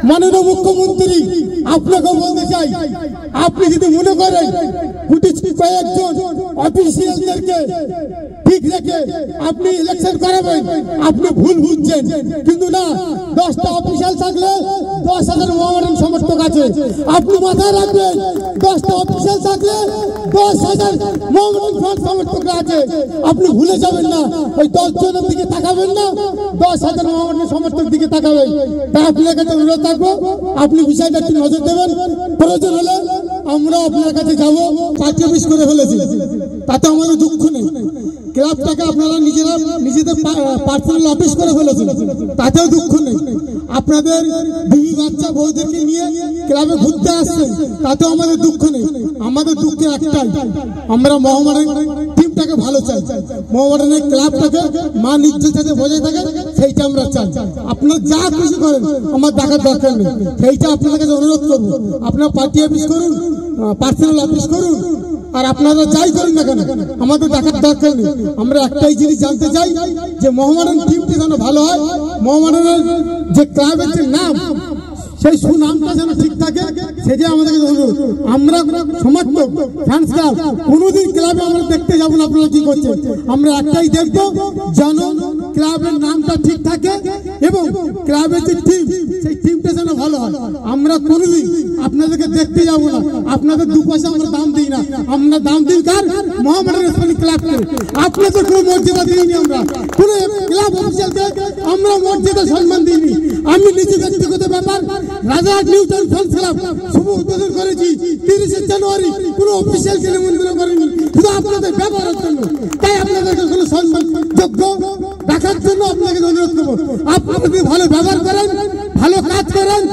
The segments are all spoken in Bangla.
মাননীয় মুখ্যমন্ত্রী আপনাকে বলতে চাই, আপনি যদি মনে করেন কয়েকজন অফিসিয়ালদেরকে ঠিক রেখে আপনি ইলেকশন করাবেন, আপনি ভুল বুঝছেন। কিন্তু না, 10টা অফিসিয়াল থাকলে 10,000 মোহামেডান সমর্থক আছে। আপনি মাথায় রাখবেন, 10টা অফিসিয়াল থাকলে 10,000 মোহামেডান সমর্থকরা আছে। আপনি ভুলে যাবেন না, ওই 10 জনের দিকে তাকাবেন না, 10,000 মোহামেডান সমর্থক দিকে তাকাবেন। তাই আপনার কাছে অনুরোধ থাকবো, আপনি বিষয়টা একটু নজর দেবেন। প্রয়োজন হলে আমরা আপনার কাছে যাবো। পার্টি অফিস করে ফেলেছি, তাতে আমাদের দুঃখ নেই। ক্লাবটাকে আপনারা নিজেদের পার্সোনাল অফিস করে ফেলেছেন, তাতেও দুঃখ নেই। আপনাদের বিবি বাচ্চা বউদেরকে নিয়ে ক্লাবে ঘুরতে আসছেন, তাতেও আমাদের দুঃখ নেই। আমাদের দুঃখ একটাই, আমরা মোহামেডান টিমটাকে ভালো চাই, মোহামেডানের ক্লাবটাকে মান ইজ্জত যাতে বজায় থাকে সেইটা আমরা চাই। আপনারা যা খুশি করেন, আমার দেখার দরকার নেই। সেইটা আপনার কাছে অনুরোধ করবো, আপনারা পার্টি অফিস করুন, পার্সোনাল অফিস করুন, আর আপনারা যাই করেন না কেন, আমাদের দেখার দরকার নেই। আমরা একটাই জিনিস জানতে চাই যে মোহামেডান টিমটি যেন ভালো হয়, মোহামেডানের যে ক্লাবের যে নাম, সেই সুনামটা যেন ঠিক থাকে, সেটাই আমাদেরকে অনুরোধ। আমরা সমর্থক ফ্যান্স ক্লাব কোনোদিন ক্লাবে আমরা দেখতে যাবো না আপনারা কি করছেন। আমরা একটাই দেখবো, যেন ক্লাবের নামটা ঠিক থাকে এবং ক্লাবের যে টিম, সেই টিমটা যেন ভালো হয়। আমরা কোনোদিন আপনাদেরকে দেখতে যাবো না, আপনাদের 2 পয়সা আমরা দাম দিই না। আমরা দাম দিই কার? মোহামেডান স্পোর্টিং ক্লাবকে। আপনাদের কোনো মর্যাদা দিইনি, আমরা কোনো ক্লাব অফিসিয়ালকে আমরা মর্যাদা সম্মান দিইনি। আমি নিজে ব্যক্তিগত ব্যাপার, রাজারহাট নিউটাউন ফ্যান্স ক্লাব শুভ উদ্বোধন করেছি 30 জানুয়ারি, কোনো অফিসিয়ালকে নিমন্ত্রণ করেনি, শুধু আপনাদের ব্যবহারের জন্য। তাই আপনাদেরকে কোনো সম্মান যোগ্য দেখার জন্য আপনাকে অনুরোধ করবো, আপনারা যদি ভালো ব্যবহার করেন, ভালো কাজ করেন,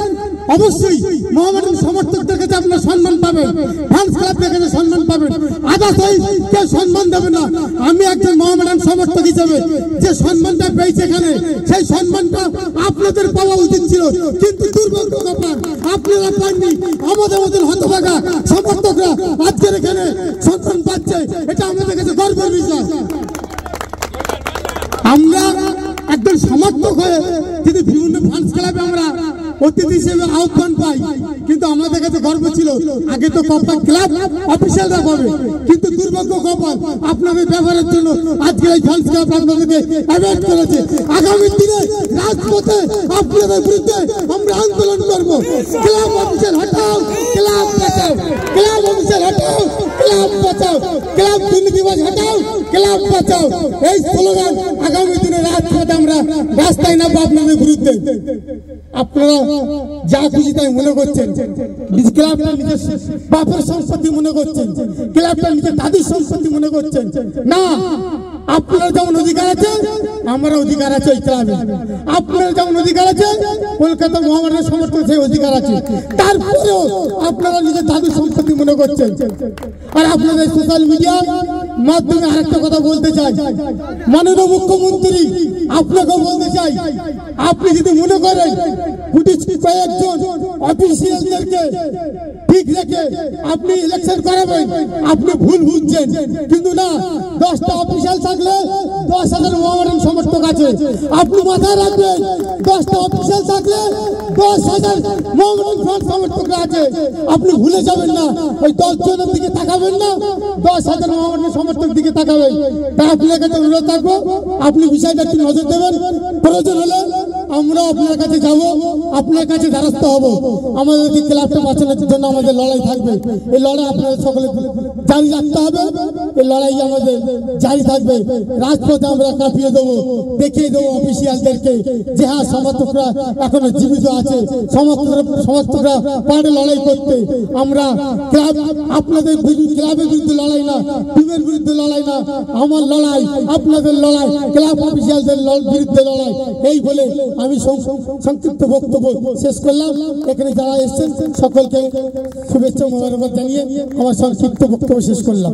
অবশ্যই মোহামেডান সমর্থকদের কাছে আপনার সম্মান পাবেন, ফ্যান্স ক্লাবদের কাছে সম্মান পাবেন। আদার্স কেউ সম্মান দেবে না। আমি একজন মোহামেডান সমর্থক হিসেবে যে সম্মানটা পেয়েছি এখানে, সেই সম্মানটা আপনাদের পাওয়া উচিত ছিল, কিন্তু দুর্ভাগ্য ব্যাপার আপনারা পাননি। আমাদের মতন হতভাগা সমর্থকরা আজকের এখানে সম্মান পাচ্ছে, এটা আমাদের কাছে গর্বের বিষয়। আমরা একজন সমর্থক হয়ে যদি বিভিন্ন ফ্যান্স ক্লাবে আমরা অতিথি হিসেবে আহ্বান পাই, কিন্তু আমাদের কাছে গর্ব ছিল আগে তো কপাল ক্লাব অফিসিয়ালরা পাবে, কিন্তু দুর্ভাগ্য কপাল আপনাদের ব্যবহারের জন্য আজকে এই ফ্যান্স ক্লাব আপনাদেরকে অ্যাভয়েড করেছে। আগামী দিনে রাজপথে আপনাদের বিরুদ্ধে আমরা আন্দোলন করবো। ক্লাব অফিসিয়াল হটাও, ক্লাব বাঁচাও, ক্লাব অফিসিয়াল হটাও, ক্লাব বাঁচাও, ক্লাব দুর্নীতিবাজ হটাও, ক্লাব বাঁচাও। এই স্লোগান আগামী দিনে রাজপথে আমরা রাস্তায় নামবো আপনাদের বিরুদ্ধে। আপনারা যা খুশি তাই মনে করছেন, ক্লাবটা নিজের বাপের সম্পত্তি মনে করছেন, ক্লাবটা নিজের দাদির সম্পত্তি মনে করছেন। না, আপনারা যেমন অধিকার আছে, আমার অধিকার আছে ওই ক্লাবে। আপনারা যেমন অধিকার আছে, কলকাতা মোহামেডানের সমর্থক সেই অধিকার আছে। তারপরেও আপনারা নিজের দাদির সম্পত্তি মনে করছেন। আর আপনাদের সোশ্যাল মিডিয়ার মাধ্যমে আরেকটা কথা বলতে চাই, মাননীয় মুখ্যমন্ত্রী আপনাকে বলতে চাই, আপনি যদি মনে করেন কয়েকজন অফিসিয়ালদেরকে ঠিক রেখে আপনি ইলেকশন করাবেন, আপনি ভুল বুঝছেন। কিন্তু না, 10টা অফিসিয়াল থাকলে 10,000 মোহামেডান সমর্থক আছে। আপনি মাথায় রাখবেন, 10টা অফিসিয়াল থাকলে 10,000 মোহামেডান সমর্থকরা আছে। আপনি ভুলে যাবেন না, ওই 10 জনের দিকে তাকাবেন না, 10,000 মোহামেডান সমর্থক দিকে তাকাবেন। তাই আপনার কাছে অনুরোধ থাকবো, আপনি বিষয়টা একটু নজর দেবেন। প্রয়োজন হলে আমরা আপনার কাছে যাবো, আপনার কাছে দ্বারস্থ হবো। আমাদেরকে ক্লাবটা বাঁচানোর জন্য আমাদের লড়াই থাকবে। এই লড়াই আপনাদের সকলে জারি রাখতে হবে। এই লড়াই আমাদের জারি থাকবে। রাজপথে আমরা কাঁপিয়ে দেবো, দেখিয়ে দেবো অফিসিয়ালদেরকে যে হ্যাঁ, সমর্থকরা এখনো জীবিত আছে, সমর্থকরা পারে লড়াই করতে। আমরা ক্লাব আপনাদের ক্লাবের বিরুদ্ধে লড়াই না, টিমের বিরুদ্ধে লড়াই না, আমার লড়াই আপনাদের লড়াই, ক্লাব অফিসিয়ালদের বিরুদ্ধে লড়াই। এই বলে আমি সংক্ষিপ্ত বক্তব্য শেষ করলাম। এখানে যারা এসেছেন সকলকে শুভেচ্ছা মোবারকবাদ জানিয়ে আমার সংক্ষিপ্ত বক্তব্য শেষ করলাম।